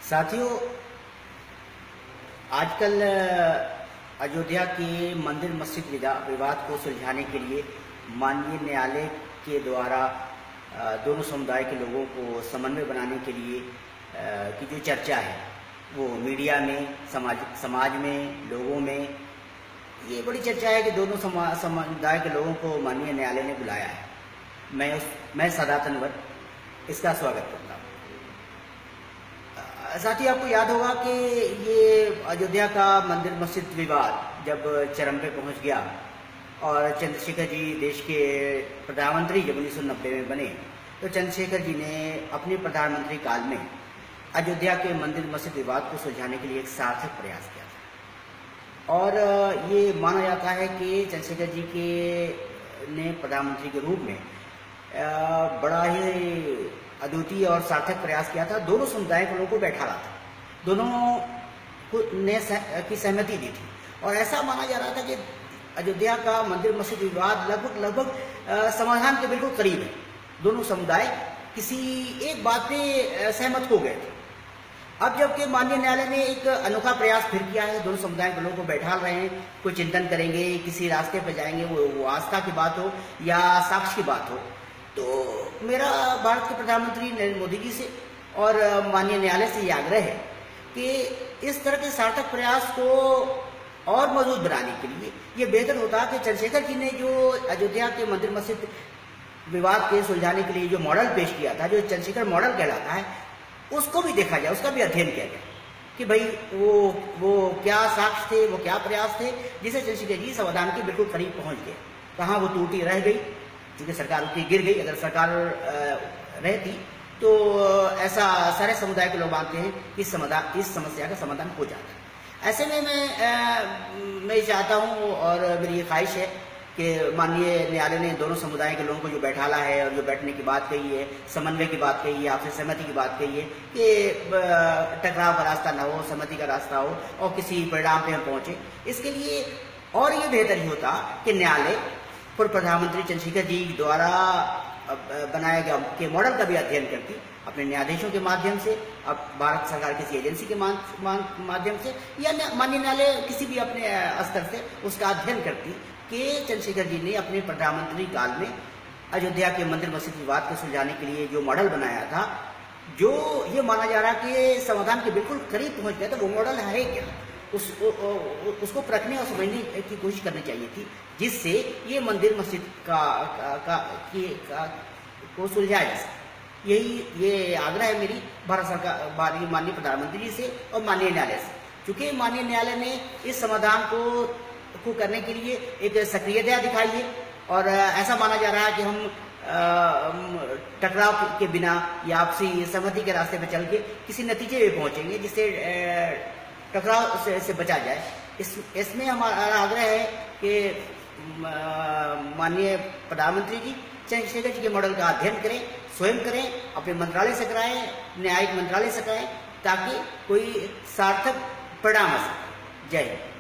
साथियों, आजकल अयोध्या के मंदिर मस्जिद विवाद को सुलझाने के लिए माननीय न्यायालय के द्वारा दोनों समुदाय के लोगों को समन्वय बनाने के लिए की जो चर्चा है वो मीडिया में, समाज में, लोगों में ये बड़ी चर्चा है कि दोनों समुदाय के लोगों को माननीय न्यायालय ने बुलाया है। मैं सदात अनवर इसका स्वागत करता हूँ। साथ ही आपको याद होगा कि ये अयोध्या का मंदिर मस्जिद विवाद जब चरम पे पहुंच गया और चंद्रशेखर जी देश के प्रधानमंत्री जब 1990 में बने, तो चंद्रशेखर जी ने अपने प्रधानमंत्री काल में अयोध्या के मंदिर मस्जिद विवाद को सुलझाने के लिए एक सार्थक प्रयास किया था। और ये माना जाता है कि चंद्रशेखर जी के ने प्रधानमंत्री के रूप में बड़ा ही अद्वितीय और सार्थक प्रयास किया था। दोनों समुदाय के लोगों को बैठा रहा था, दोनों ने की सहमति दी थी और ऐसा माना जा रहा था कि अयोध्या का मंदिर मस्जिद विवाद लगभग समाधान के बिल्कुल करीब है। दोनों समुदाय किसी एक बात पे सहमत हो गए थे। अब जबकि माननीय न्यायालय ने एक अनोखा प्रयास फिर किया है, दोनों समुदाय के लोगों को बैठा रहे हैं, कोई चिंतन करेंगे, किसी रास्ते पर जाएंगे, वो आस्था की बात हो या साक्ष्य की बात हो। तो मेरा भारत के प्रधानमंत्री नरेंद्र मोदी जी से और माननीय न्यायालय से ये आग्रह है कि इस तरह के सार्थक प्रयास को और मजबूत बनाने के लिए ये बेहतर होता कि चंद्रशेखर जी ने जो अयोध्या के मंदिर मस्जिद विवाद के सुलझाने के लिए जो मॉडल पेश किया था, जो चंद्रशेखर मॉडल कहलाता है, उसको भी देखा जाए, उसका भी अध्ययन किया जाए कि भाई वो क्या साक्ष्य थे, वो क्या प्रयास थे जिसे चंद्रशेखर जी समाधान के बिल्कुल करीब पहुंच गए। कहाँ वो त्रुटि रह गई, क्योंकि सरकार उनकी गिर गई। अगर सरकार रहती तो ऐसा सारे समुदाय के लोग मानते हैं कि इस समस्या का समाधान हो जाता। ऐसे में मैं चाहता हूँ और मेरी ये ख्वाहिश है कि माननीय न्यायालय ने दोनों समुदाय के लोगों को जो बैठाला है और जो बैठने की बात कही है, समन्वय की बात कही है, आपसे सहमति की बात कही है कि टकराव का रास्ता ना हो, सहमति का रास्ता हो और किसी परिणाम पे हम पहुंचे। इसके लिए और ये बेहतर ही होता कि न्यायालय पूर्व प्रधानमंत्री चंद्रशेखर जी द्वारा बनाए गए के मॉडल का भी अध्ययन करती, अपने न्यायाधीशों के माध्यम से, अब भारत सरकार किसी एजेंसी के माध्यम से या माननीय न्यायालय किसी भी अपने स्तर से उसका अध्ययन करती कि चंद्रशेखर जी ने अपने प्रधानमंत्री काल में अयोध्या के मंदिर मस्जिद विवाद को सुलझाने के लिए जो मॉडल बनाया था, जो ये माना जा रहा कि समाधान के बिल्कुल करीब पहुंच गया था, वो मॉडल है क्या, उसको परखने और समझने की कोशिश करनी चाहिए थी, जिससे ये मंदिर मस्जिद को सुलझाया जा सके। ये आग्रह है मेरी भारत सरकार, माननीय प्रधानमंत्री जी से और माननीय न्यायालय से। क्योंकि माननीय न्यायालय ने इस समाधान को करने के लिए एक सक्रियता दिखाई है और ऐसा माना जा रहा है कि हम टकराव के बिना या आपसी सहमति के रास्ते पर चल के किसी नतीजे में पहुंचेंगे जिससे टकराव से बचा जाए। इसमें हमारा आग्रह है कि माननीय प्रधानमंत्री जी चंद्रशेखर जी के मॉडल का अध्ययन करें, स्वयं करें, अपने मंत्रालय से कराएं, न्यायिक मंत्रालय से कराएं, ताकि कोई सार्थक परिणाम आ सके। जय हिंद।